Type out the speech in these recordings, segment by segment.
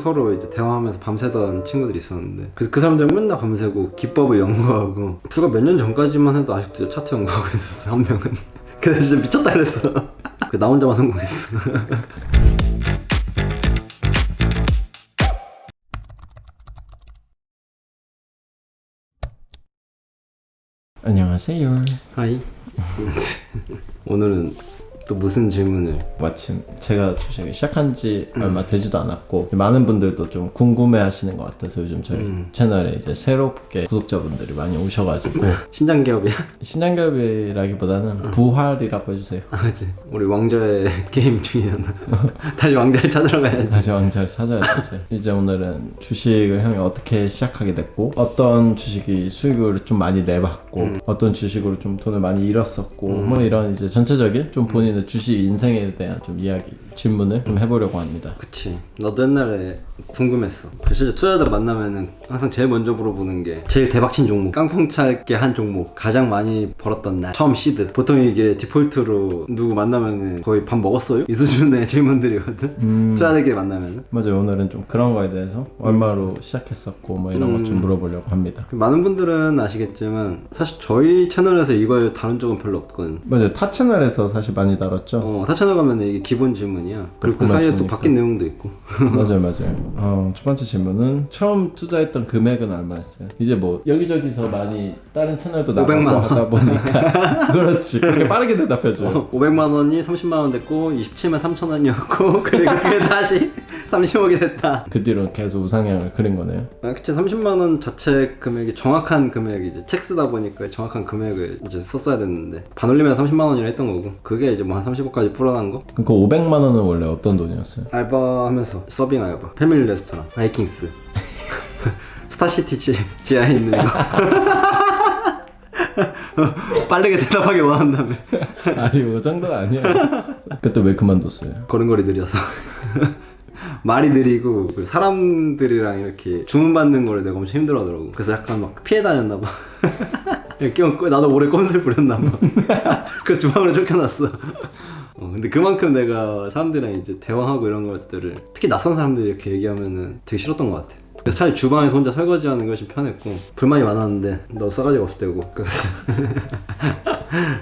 서로 이제 대화하면서 밤새던 친구들이 있었는데, 그래서 그 사람들은 맨날 밤새고 기법을 연구하고, 불과 몇 년 전까지만 해도 아직도 차트 연구하고 있었어, 한 명은. 근데 진짜 미쳤다 그랬어. 나 혼자만 성공했어. 안녕하세요. 하이. 오늘은 또 무슨 질문을? 마침 제가 주식을 시작한 지 얼마 되지도 않았고 많은 분들도 좀 궁금해 하시는 것 같아서 요즘 저희 채널에 이제 새롭게 구독자분들이 많이 오셔가지고 신장 기업이야? 신장기업이라기보다는 부활이라고 해주세요. 아, 그치. 우리 왕좌의 게임 중이잖아. 다시 왕좌를 찾으러 가야지. 다시 왕자를 찾아야 되지. 이제 오늘은 주식을 형이 어떻게 시작하게 됐고, 어떤 주식이 수익을 좀 많이 내봤고, 어떤 주식으로 좀 돈을 많이 잃었었고, 뭐 이런 이제 전체적인 좀 본인의 주식 인생에 대한 좀 이야기, 질문을 좀 해보려고 합니다. 그치. 나도 옛날에 궁금했어. 실제 투자자들 만나면은 항상 제일 먼저 물어보는 게 제일 대박친 종목, 깡통차게 한 종목, 가장 많이 벌었던 날, 처음 시드. 보통 이게 디폴트로 누구 만나면은 거의 밥 먹었어요? 이 수준의 질문들이거든. 투자자들끼리 만나면은. 맞아요. 오늘은 좀 그런 거에 대해서 얼마로 시작했었고 뭐 이런 것 좀 물어보려고 합니다. 많은 분들은 아시겠지만 사실 저희 채널에서 이걸 다룬 적은 별로 없거든. 맞아요. 타 채널에서 사실 많이 다뤘죠. 타 채널 가면은 이게 기본 질문이야. 그리고 그 사이에 또 바뀐 내용도 있고. 맞아요. 첫 번째 질문은 처음 투자했던 금액은 얼마였어요? 이제 뭐 여기저기서 많이 다른 채널도 나가고 500만 원. 하다 보니까 그렇지. 그렇게 빠르게 대답해줘요. 500만 원이 30만 원 됐고 27만 3천 원이었고 그리고 그게 다시 30억이 됐다. 그 뒤로 계속 우상향을 그린 거네요. 그치. 30만 원 자체 금액이 정확한 금액이 이제 책 쓰다 보니까 정확한 금액을 이제 썼어야 됐는데 반올리면 30만 원이라 했던 거고, 그게 이제 뭐 한 30억까지 불어난 거. 그 500만 원은 원래 어떤 돈이었어요? 알바하면서 서빙 알바, 패밀리 레스토랑, 하이킹스, 스타시티 지하에 있는 거. 빠르게 대답하기 원한다며. 아니 뭐 정도가 아니에요. 그때 왜 그만뒀어요? 걸음걸이 느려서. 말이 느리고 사람들이랑 이렇게 주문받는 거를 내가 엄청 힘들어하더라고. 그래서 약간 막 피해 다녔나 봐. 나도 오래 꼼수를 부렸나 봐. 그래서 주방으로 쫓겨났어. 근데 그만큼 내가 사람들이랑 이제 대화하고 이런 것들을, 특히 낯선 사람들이 이렇게 얘기하면은 되게 싫었던 것 같아. 그래서 차라리 주방에서 혼자 설거지하는 것이 편했고, 불만이 많았는데 너 싸가지가 없을 때고. 그래서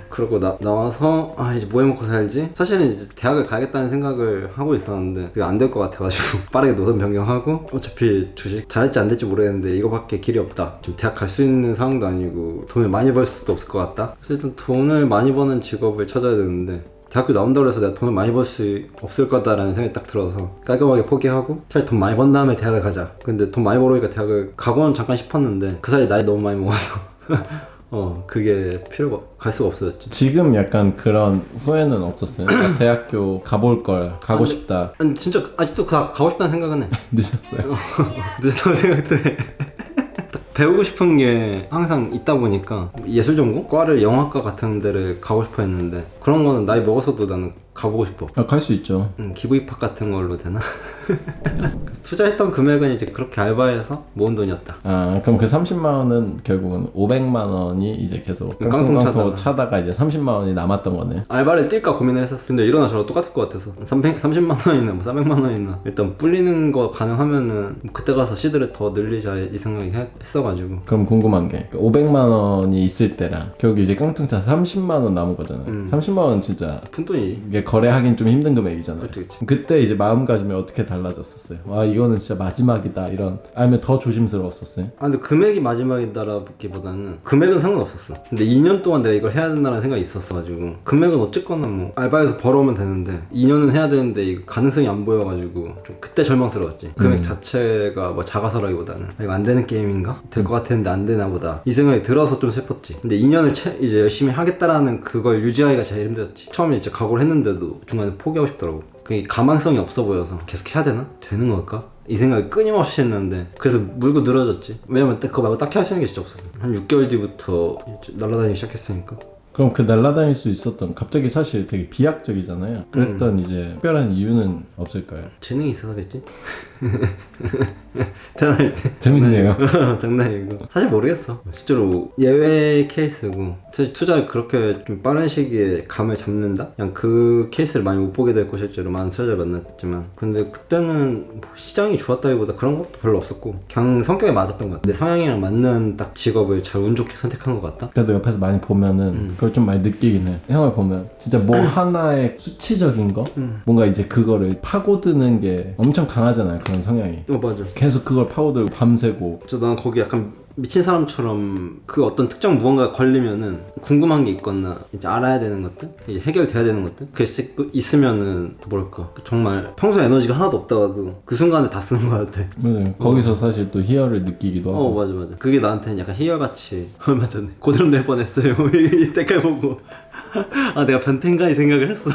그러고 나와서 이제 뭐 해먹고 살지? 사실은 이제 대학을 가야겠다는 생각을 하고 있었는데 그게 안 될 것 같아가지고 빠르게 노선 변경하고, 어차피 주식 잘할지 안 될지 모르겠는데 이거밖에 길이 없다, 좀 대학 갈 수 있는 상황도 아니고 돈을 많이 벌 수도 없을 것 같다. 그래서 일단 돈을 많이 버는 직업을 찾아야 되는데, 대학교 나온다고 해서 내가 돈을 많이 벌 수 없을 거다라는 생각이 딱 들어서 깔끔하게 포기하고 차라리 돈 많이 번 다음에 대학을 가자. 근데 돈 많이 벌으니까 대학을 가고는 잠깐 싶었는데 그 사이에 나이 너무 많이 먹어서 그게 필요가, 갈 수가 없어졌지. 지금 약간 그런 후회는 없었어요? 대학교 가볼 걸, 가고 싶다. 아니 진짜 아직도 가고 싶다는 생각은 해. 늦었어요. 늦었다고 생각도 해. 배우고 싶은 게 항상 있다 보니까 예술 전공? 과를 영화과 같은 데를 가고 싶어 했는데 그런 거는 나이 먹어서도 나는 가보고 싶어. 갈 수 있죠. 기부 입학 같은 걸로 되나? 투자했던 금액은 이제 그렇게 알바해서 모은 돈이었다. 그럼 그 30만 원은 결국은 500만 원이 이제 계속 깡통깡통 차다가 이제 30만 원이 남았던 거네요. 알바를 뛸까 고민을 했었어. 근데 이러나 저러나 똑같을 것 같아서 30만 원이나 뭐 400만 원이나 일단 불리는 거 가능하면은 그때 가서 시드를 더 늘리자 이 생각이 했어가지고. 그럼 궁금한 게 500만 원이 있을 때랑 결국 이제 깡통차 30만 원 남은 거잖아요. 30만 원 진짜 푼돈이. 이게 거래하긴 좀 힘든 금액이잖아요. 그치. 그때 이제 마음가짐이 어떻게 달라졌었어요? 이거는 진짜 마지막이다 이런, 아니면 더 조심스러웠었어요? 근데 금액이 마지막이다라기보다는 금액은 상관없었어. 근데 2년 동안 내가 이걸 해야 된다는 생각이 있었어가지고 금액은 어쨌거나 뭐 알바에서 벌어오면 되는데 2년은 해야 되는데 이거 가능성이 안 보여가지고 좀 그때 절망스러웠지. 금액 자체가 뭐 작아서라기보다는 이거 안 되는 게임인가? 될 것 같았는데 안 되나 보다 이 생각이 들어서 좀 슬펐지. 근데 2년을 이제 열심히 하겠다라는 그걸 유지하기가 제일 힘들었지. 처음에 이제 각오를 했는데도 중간에 포기하고 싶더라고. 그게 가망성이 없어 보여서 계속 해야 되나? 되는 걸까? 이 생각을 끊임없이 했는데 그래서 물고 늘어졌지. 왜냐면 그거 말고 딱히 할 수 있는 게 진짜 없었어. 한 6개월 뒤부터 날아다니기 시작했으니까. 그럼 그 날아다닐 수 있었던 갑자기 사실 되게 비약적이잖아요. 그랬던 이제 특별한 이유는 없을까요? 재능이 있어서겠지? 태어날 때 재밌네요. 장난이고 사실 모르겠어. 실제로 예외 케이스고 사실 투자를 그렇게 좀 빠른 시기에 감을 잡는다? 그냥 그 케이스를 많이 못 보게 됐고 실제로 많은 투자자를 만났지만 근데 그때는 뭐 시장이 좋았다기보다 그런 것도 별로 없었고 그냥 성격에 맞았던 것 같아. 내 성향이랑 맞는 딱 직업을 잘 운 좋게 선택한 것 같다? 그래도 옆에서 많이 보면은 그걸 좀 많이 느끼긴 해. 형을 보면 진짜 뭐 하나의 수치적인 거? 뭔가 이제 그거를 파고드는 게 엄청 강하잖아요. 그런 성향이. 맞아. 계속 그걸 파고들고 밤새고. 난 거기 약간 미친 사람처럼 그 어떤 특정 무언가가 걸리면은 궁금한 게 있거나 이제 알아야 되는 것들 이제 해결돼야 되는 것들 그게 있으면은 뭐랄까 정말 평소 에너지가 하나도 없다가도 그 순간에 다 쓰는 것 같아. 맞아요. 거기서 사실 또 희열을 느끼기도 하고. 맞아. 그게 나한테는 약간 희열같이 얼마 전에 고드름 낼 뻔했어요. 이 댓글 보고 아 내가 변태인가 이 생각을 했어.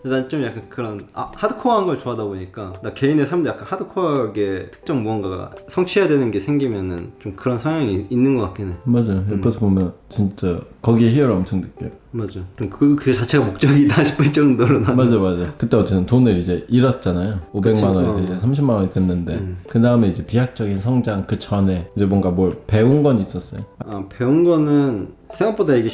난 좀 약간 그런 하드코어한 걸 좋아하다 보니까 나 개인의 삶도 약간 하드코어하게 특정 무언가가 성취해야 되는 게 생기면은 좀 그런 성향이 있는 것 같긴 해. 맞아요. 옆에서 보면 진짜 거기에 희열을 엄청 느껴요. 맞아. 좀 그 자체가 목적이다 싶을 정도로 나는. 맞아. 그때 어쨌든 돈을 이제 잃었잖아요. 500만 원에서 이제 30만 원이 됐는데 그 다음에 이제 비약적인 성장 그 전에 이제 뭔가 뭘 배운 건 있었어요. 배운 거는 생각보다 이게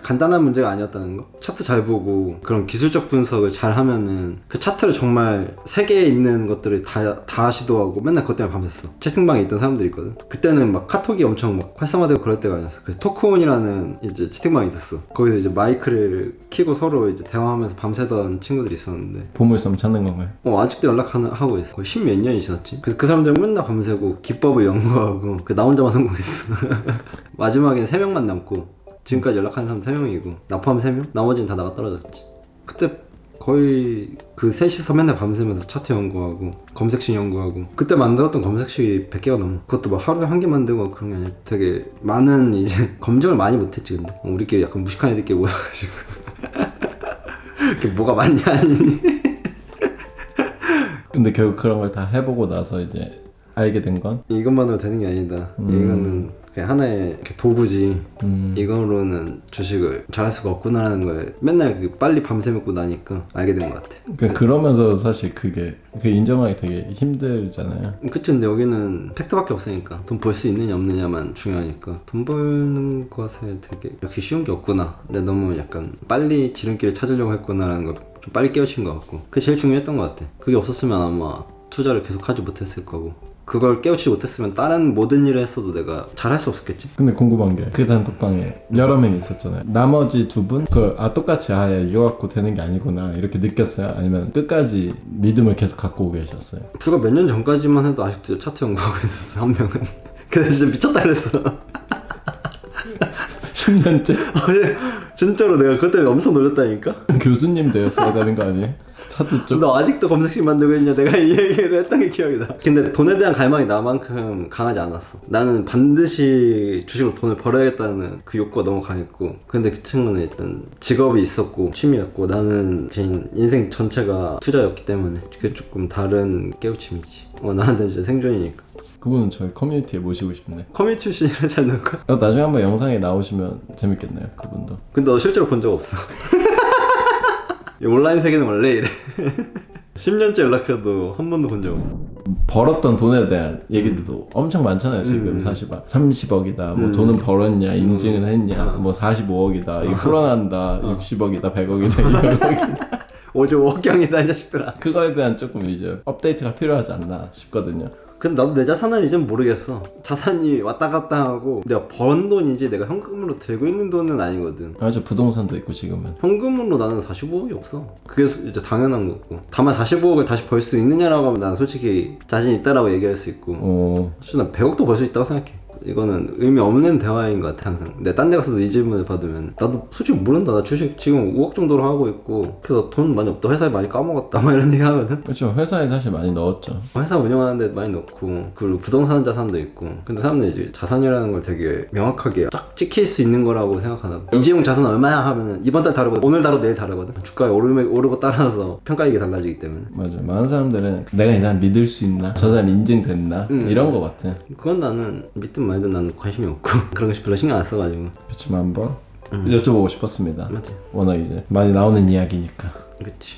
간단한 문제가 아니었다는 거. 차트 잘 보고 그런 기술적 분석을 잘 하면은 그 차트를 정말 세계에 있는 것들을 다 시도하고 맨날 그것 때문에 밤샜어. 채팅방에 있던 사람들이 있거든. 그때는 막 카톡이 엄청 막 활성화되고 그럴 때가 아니었어. 그래서 토크온이라는 이제 채팅방이 있었어. 거기서 이제 마이크를 켜고 서로 이제 대화하면서 밤새던 친구들이 있었는데 보물섬 찾는 건가요? 아직도 연락하고 있어. 거의 10몇 년이 지났지. 그래서 그 사람들은 맨날 밤새고 기법을 연구하고 나 혼자만 성공했어. 마지막엔 3명만 남고 지금까지 연락하는 사람 3명이고 나 포함 3명? 나머지는 다 나가 떨어졌지. 그때 거의 그 셋이서 맨날 밤새면서 차트 연구하고 검색식 연구하고 그때 만들었던 검색식이 100개가 넘어. 그것도 막 하루에 한 개 만들고 그런 게 아니라 되게 많은 이제 검증을 많이 못했지. 근데 우리끼리 약간 무식한 애들끼리 모여가지고 이게 뭐가 맞냐 아니니. 근데 결국 그런 걸 다 해보고 나서 이제 알게 된 건? 이것만으로 되는 게 아니다. 이거는 그냥 하나의 이렇게 도구지. 이거로는 주식을 잘할 수가 없구나라는 걸 맨날 빨리 밤새 먹고 나니까 알게 된 것 같아. 그러면서 사실 그게 인정하기 되게 힘들잖아요. 그치. 근데 여기는 팩트밖에 없으니까 돈 벌 수 있느냐 없느냐만 중요하니까 돈 버는 것에 되게 역시 쉬운 게 없구나. 근데 너무 약간 빨리 지름길을 찾으려고 했구나라는 걸 좀 빨리 깨우친 것 같고 그게 제일 중요했던 것 같아. 그게 없었으면 아마 투자를 계속 하지 못했을 거고 그걸 깨우치지 못했으면 다른 모든 일을 했어도 내가 잘할 수 없었겠지? 근데 궁금한 게 그 단톡방에 여러 명이 있었잖아요. 나머지 두 분? 그걸 똑같이 야 이거 갖고 되는 게 아니구나 이렇게 느꼈어요? 아니면 끝까지 믿음을 계속 갖고 계셨어요? 불과 몇 년 전까지만 해도 아직도 차트 연구하고 있었어. 한 명은. 근데 진짜 미쳤다 그랬어. 10년째? 진짜로 내가 그때 엄청 놀랐다니까? 교수님 되었어야 되는 거 아니에요? 차트 쪽? 너 아직도 검색식 만들고 있냐? 내가 이 얘기를 했던 게 기억이 나. 근데 돈에 대한 갈망이 나만큼 강하지 않았어. 나는 반드시 주식으로 돈을 벌어야겠다는 그 욕구가 너무 강했고 근데 그 친구는 일단 직업이 있었고 취미였고 나는 그냥 인생 전체가 투자였기 때문에 그게 조금 다른 깨우침이지. 나한테 진짜 생존이니까. 그분은 저희 커뮤니티에 모시고 싶네. 커뮤니티 출신이라지 않을까? 나중에 한번 영상에 나오시면 재밌겠네요. 그분도. 근데 너 실제로 본 적 없어. 이 온라인 세계는 원래 이래. 10년째 연락해도 한 번도 본 적 없어. 벌었던 돈에 대한 얘기들도 엄청 많잖아요. 지금 사실 막 30억이다 뭐 돈은 벌었냐 인증은 했냐 뭐 45억이다 이거 풀어난다 60억이다 100억이다 200억이다 5억경이다 이 자식들아. 그거에 대한 조금 이제 업데이트가 필요하지 않나 싶거든요. 근데 나도 내 자산은 이제 모르겠어. 자산이 왔다 갔다 하고 내가 번 돈이지 내가 현금으로 들고 있는 돈은 아니거든. 저 부동산도 있고 지금은. 현금으로 나는 45억이 없어. 그게 이제 당연한 거고. 다만 45억을 다시 벌 수 있느냐라고 하면 난 솔직히 자신 있다라고 얘기할 수 있고 사실 난 100억도 벌 수 있다고 생각해. 이거는 의미 없는 대화인 것 같아. 항상 내가 딴 데 가서도 이 질문을 받으면 나도 솔직히 모른다. 나 주식 지금 5억 정도로 하고 있고 그래서 돈 많이 없다. 회사에 많이 까먹었다 막 이런 얘기 하거든. 그렇죠. 회사에 사실 많이 넣었죠. 회사 운영하는 데 많이 넣고 그리고 부동산 자산도 있고 근데 사람들이 이제 자산이라는 걸 되게 명확하게 쫙 찍힐 수 있는 거라고 생각하나 봐. 이재용 자산 얼마야 하면은 이번 달 다르거든. 오늘 다르고 내일 다르거든. 주가가 오르고 따라서 평가액이 달라지기 때문에. 맞아요. 많은 사람들은 내가 이 사람 믿을 수 있나? 저 사람 인증됐나? 이런 거 같아. 그건 나는 믿든 말든 나는 관심이 없고 그런 거 별로 신경 안 써가지고. 그렇지만 한번 여쭤보고 싶었습니다. 맞지. 워낙 이제 많이 나오는 이야기니까. 그치.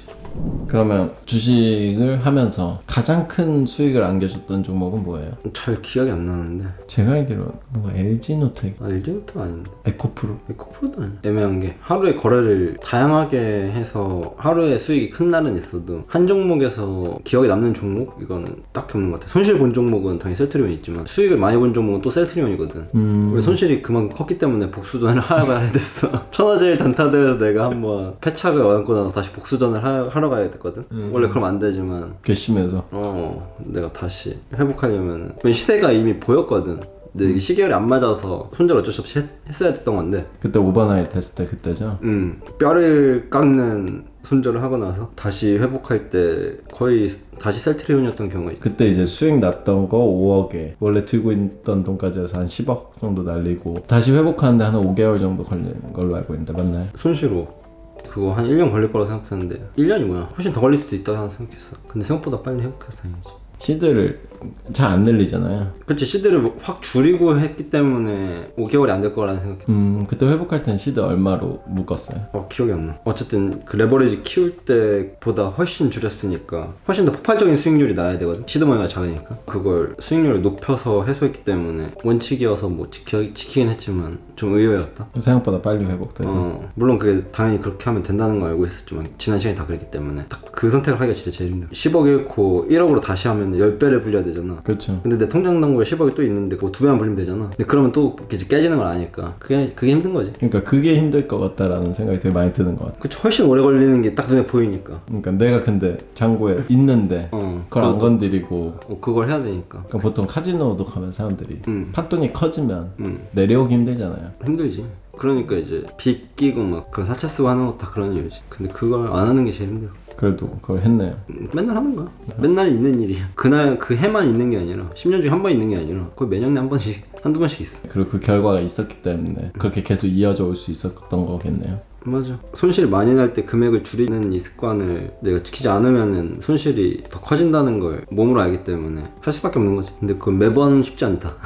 그러면 주식을 하면서 가장 큰 수익을 안겨줬던 종목은 뭐예요? 잘 기억이 안 나는데. 제가 알기로는 뭔가 LG노텍, LG부터 아닌데. 에코프로. 에코프로도 아니야. 애매한 게 하루에 거래를 다양하게 해서 하루에 수익이 큰 날은 있어도 한 종목에서 기억에 남는 종목? 이거는 딱히 없는 것 같아. 손실 본 종목은 당연히 셀트리온이 있지만 수익을 많이 본 종목은 또 셀트리온이거든. 왜 손실이 그만큼 컸기 때문에 복수전을 하러 가야 됐어. 천하제일 단타대에서 내가 한번 패착을 얻고 나서 다시 복수전을 하러 가야 됐거든. 원래 그럼 안 되지만 괘씸해서. 내가 다시 회복하려면 시세가 이미 보였거든. 근데 이게 시계열이 안 맞아서 손절 어쩔 수 없이 했어야 됐던 건데 그때 오버나잇 했을 때 그때죠? 뼈를 깎는 손절을 하고 나서 다시 회복할 때 거의 다시 셀트리온이었던 경우가 있죠. 그때 이제 수익 났던 거 5억에 원래 들고 있던 돈까지 해서 한 10억 정도 날리고 다시 회복하는데 한 5개월 정도 걸린 걸로 알고 있는데 맞나요? 손실로 그거 한 1년 걸릴 거라고 생각했는데 1년이 뭐야? 훨씬 더 걸릴 수도 있다고 생각했어. 근데 생각보다 빨리 회복해서 다행이지. 시드를 잘 안 늘리잖아요. 그치, 시드를 확 줄이고 했기 때문에 5개월이 안 될 거라는 생각했어. 그때 회복할 땐 시드 얼마로 묶었어요? 기억이 안 나. 어쨌든 그 레버리지 키울 때보다 훨씬 줄였으니까 훨씬 더 폭발적인 수익률이 나야 되거든. 시드 모양이 작으니까 그걸 수익률을 높여서 해소했기 때문에 원칙이어서 뭐 지키긴 했지만 좀 의외였다. 생각보다 빨리 회복돼서. 물론 그게 당연히 그렇게 하면 된다는 걸 알고 있었지만 지난 시간이 다 그랬기 때문에 딱 그 선택을 하기가 진짜 제일 힘들어. 10억 잃고 1억으로 다시 하면 10배를 불려야 되잖아. 그렇죠. 근데 내 통장 잔고에 10억이 또 있는데 그거 2배만 불리면 되잖아. 근데 그러면 또 이제 깨지는 걸 아니까 그게 힘든 거지. 그러니까 그게 힘들 것 같다라는 생각이 되게 많이 드는 것 같아. 그치, 훨씬 오래 걸리는 게 딱 눈에 보이니까. 그러니까 내가 근데 잔고에 있는데 그걸 안 건드리고 그걸 해야 되니까. 그러니까 보통 카지노도 가면 사람들이 팥돈이 커지면 음. 내려오기 힘들잖아요. 힘들지. 그러니까 이제 빚 끼고 막 그런 사채 쓰고 하는 것도 다 그런 이유지. 근데 그걸 안 하는 게 제일 힘들어. 그래도 그걸 했네요. 맨날 하는 거야. 맨날 있는 일이야. 그날 그 해만 있는 게 아니라 10년 중에 한 번 있는 게 아니라 거의 매년에 한 번씩 한두 번씩 있어. 그리고 그 결과가 있었기 때문에 그렇게 계속 이어져 올 수 있었던 거겠네요. 맞아. 손실이 많이 날 때 금액을 줄이는 이 습관을 내가 지키지 않으면은 손실이 더 커진다는 걸 몸으로 알기 때문에 할 수밖에 없는 거지. 근데 그건 매번 쉽지 않다.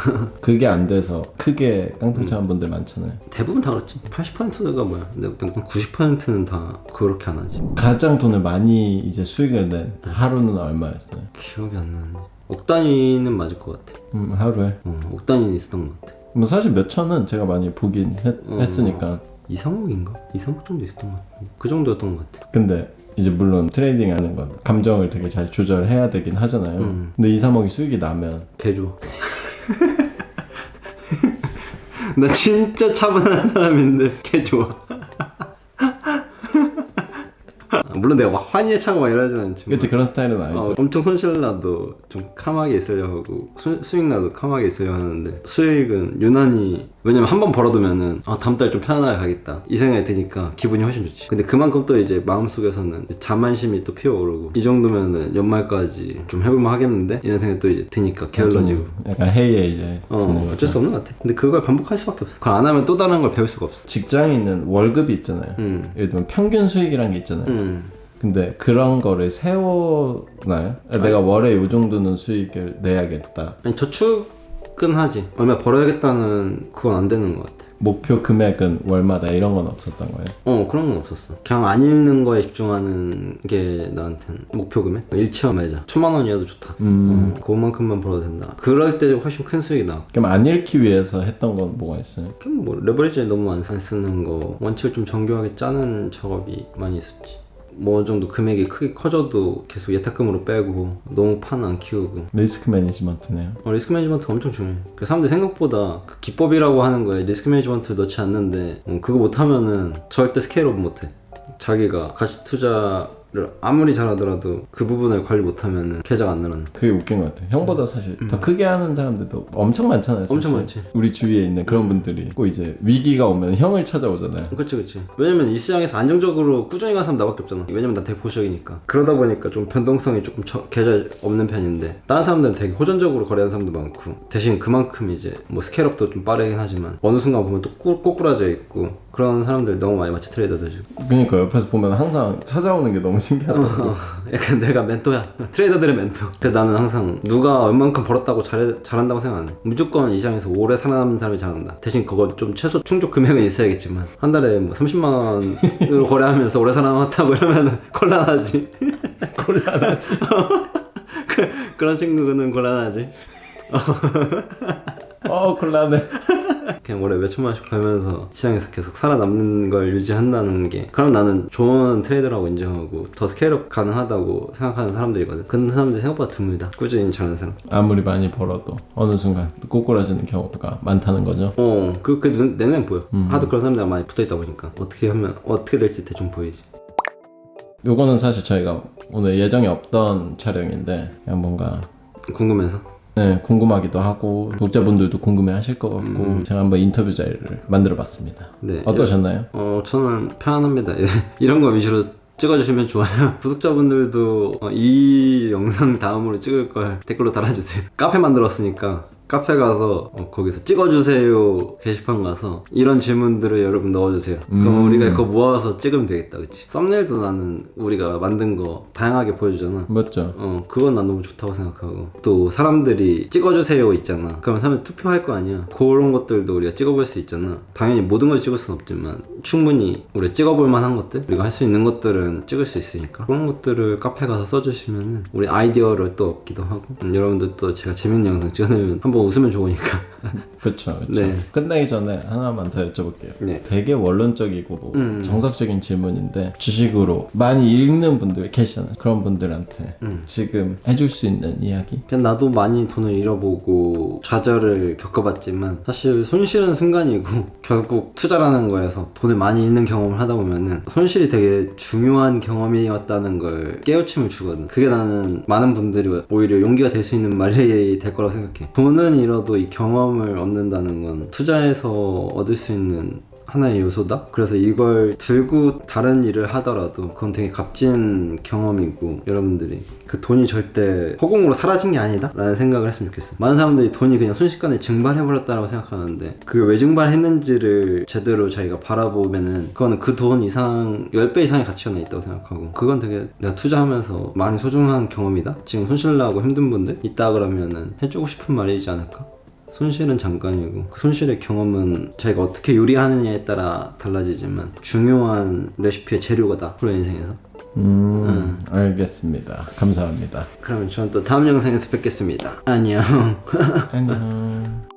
그게 안 돼서 크게 깡통차는 분들 많잖아요. 대부분 다 그렇지. 80%가 뭐야. 근데 보통 90%는 다 그렇게 안 하지. 가장 돈을 많이 이제 수익을 낸 하루는 얼마였어요? 기억이 안 나네. 억 단위는 맞을 것 같아. 하루에? 억 단위는 있었던 것 같아. 뭐 사실 몇 천은 제가 많이 보긴 했으니까. 2, 3억인가? 2, 3억 정도 있었던 것 같은데 그 정도였던 것 같아. 근데 이제 물론 트레이딩 하는 건 감정을 되게 잘 조절해야 되긴 하잖아요. 근데 2, 3억이 수익이 나면 개 좋아. 나 진짜 차분한 사람인데 개 좋아. 물론 내가 막 환희에 차고 막 이러진 않지만 그치 그런 스타일은 아니죠. 엄청 손실 나도 좀 캄하게 있으려고 하고 수익 나도 캄하게 있으려고 하는데 수익은 유난히 왜냐면 한 번 벌어두면은 다음 달 좀 편안하게 가겠다 이 생각이 드니까 기분이 훨씬 좋지. 근데 그만큼 또 이제 마음속에서는 자만심이 또 피어오르고 이 정도면은 연말까지 좀 해볼만 하겠는데 이런 생각이 또 이제 드니까 게을러지고 약간 해이에 이제 어쩔 수 없는 것 같아. 근데 그걸 반복할 수밖에 없어. 그걸 안 하면 또 다른 걸 배울 수가 없어. 직장인은 월급이 있잖아요. 예를 들면 평균 수익이란 게 있잖아요. 근데 그런 거를 세워놔요? 내가 월에 요 정도는 수익을 내야겠다. 아니, 저축은 하지. 얼마 벌어야겠다는 그건 안 되는 것 같아. 목표 금액은 월마다 이런 건 없었던 거예요? 그런 건 없었어. 그냥 안 읽는 거에 집중하는 게 나한테는 목표 금액? 일치와 말자. 1000만 원이어도 좋다. 그만큼만 벌어도 된다. 그럴 때 훨씬 큰 수익이 나. 그럼 안 잃기 위해서 했던 건 뭐가 있어요? 그럼 뭐 레버리지 너무 안 쓰는 거, 원칙을 좀 정교하게 짜는 작업이 많이 있었지. 뭐 어느 정도 금액이 크게 커져도 계속 예탁금으로 빼고 너무 판 안 키우고. 리스크 매니지먼트네요. 리스크 매니지먼트가 엄청 중요해. 그 사람들이 생각보다 그 기법이라고 하는 거에 리스크 매니지먼트를 넣지 않는데 그거 못하면은 절대 스케일업 못해. 자기가 가치 투자를 아무리 잘하더라도 그 부분을 관리 못하면은 계좌가 안 늘어나. 그게 웃긴 것 같아요. 형보다 사실 더 크게 하는 사람들도 엄청 많잖아요. 사실. 엄청 많지. 우리 주위에 있는 그런 분들이 꼭 이제 위기가 오면 형을 찾아오잖아요. 그치. 왜냐면 이 시장에서 안정적으로 꾸준히 가는 사람 나밖에 없잖아. 왜냐면 나 되게 보수적이니까. 그러다 보니까 좀 변동성이 조금 계좌 없는 편인데 다른 사람들은 되게 호전적으로 거래하는 사람도 많고 대신 그만큼 이제 뭐 스케일업도 좀 빠르긴 하지만 어느 순간 보면 또 꼬꾸라져 있고 그런 사람들 너무 많이 봤지, 트레이더들 중. 그러니까 옆에서 보면 항상 찾아오는 게 너무 신기하더라고. 약간 내가 멘토야. 트레이더들의 멘토. 그래서 나는 항상 누가 얼만큼 벌었다고 잘한다고 생각 안 해. 무조건 이 시장에서 오래 살아남는 사람이 잘한다. 대신 그거 좀 최소 충족 금액은 있어야겠지만 한 달에 뭐 30만 원으로 거래하면서 오래 살아남았다고 이러면 곤란하지. 곤란하지. 그런 친구는 곤란하지. 곤란해. 그냥 올해 몇천만 원씩 벌면서 시장에서 계속 살아남는 걸 유지한다는 게, 그럼 나는 좋은 트레이더라고 인정하고 더 스케일업 가능하다고 생각하는 사람들이거든. 근데 사람들이 생각보다 드물다, 꾸준히 잘하는 사람. 아무리 많이 벌어도 어느 순간 꼬꾸라지는 경우가 많다는 거죠. 내 눈엔 보여. 하도 그런 사람들 많이 붙어있다 보니까 어떻게 하면 어떻게 될지 대충 보이지. 요거는 사실 저희가 오늘 예정이 없던 촬영인데 그냥 뭔가 궁금해서. 네, 궁금하기도 하고 독자분들도 궁금해하실 것 같고 제가 한번 인터뷰 자리를 만들어봤습니다. 네. 어떠셨나요? 저는 편안합니다. 이런 거 위주로 찍어주시면 좋아요. 구독자분들도 이 영상 다음으로 찍을 걸 댓글로 달아주세요. 카페 만들었으니까 카페 가서 거기서 찍어주세요 게시판 가서 이런 질문들을 여러분 넣어주세요. 그럼 우리가 그거 모아서 찍으면 되겠다, 그치? 썸네일도 나는 우리가 만든 거 다양하게 보여주잖아. 맞죠? 그건 난 너무 좋다고 생각하고, 또 사람들이 찍어주세요 있잖아. 그럼 사람들 투표할 거 아니야. 그런 것들도 우리가 찍어볼 수 있잖아. 당연히 모든 걸 찍을 순 없지만 충분히 우리가 찍어볼 만한 것들, 우리가 할 수 있는 것들은 찍을 수 있으니까 그런 것들을 카페 가서 써주시면은 우리 아이디어를 또 얻기도 하고, 여러분들 또 제가 재밌는 영상 찍어내면 한번 웃으면 좋으니까. 그쵸. 네. 끝나기 전에 하나만 더 여쭤볼게요. 네. 되게 원론적이고 정석적인 질문인데 주식으로 많이 읽는 분들 계시잖아요. 그런 분들한테 지금 해줄 수 있는 이야기? 그냥 나도 많이 돈을 잃어보고 좌절을 겪어봤지만 사실 손실은 순간이고 결국 투자라는 거에서 돈을 많이 잃는 경험을 하다 보면은 손실이 되게 중요한 경험이었다는 걸 깨우침을 주거든. 그게 나는 많은 분들이 오히려 용기가 될 수 있는 말이 될 거라고 생각해. 돈은 잃어도 이 경험을 얻는다는 건 투자에서 얻을 수 있는 하나의 요소다? 그래서 이걸 들고 다른 일을 하더라도 그건 되게 값진 경험이고, 여러분들이 그 돈이 절대 허공으로 사라진 게 아니다? 라는 생각을 했으면 좋겠어. 많은 사람들이 돈이 그냥 순식간에 증발해버렸다고 생각하는데 그게 왜 증발했는지를 제대로 자기가 바라보면은 그거는 그 돈 이상 10배 이상의 가치가 있다고 생각하고, 그건 되게 내가 투자하면서 많이 소중한 경험이다? 지금 손실 나고 힘든 분들 있다 그러면은 해주고 싶은 말이지 않을까? 손실은 잠깐이고 그 손실의 경험은 자기가 어떻게 요리하느냐에 따라 달라지지만 중요한 레시피의 재료가다, 프로 인생에서. 알겠습니다. 감사합니다. 그러면 저는 또 다음 영상에서 뵙겠습니다. 안녕. 안녕.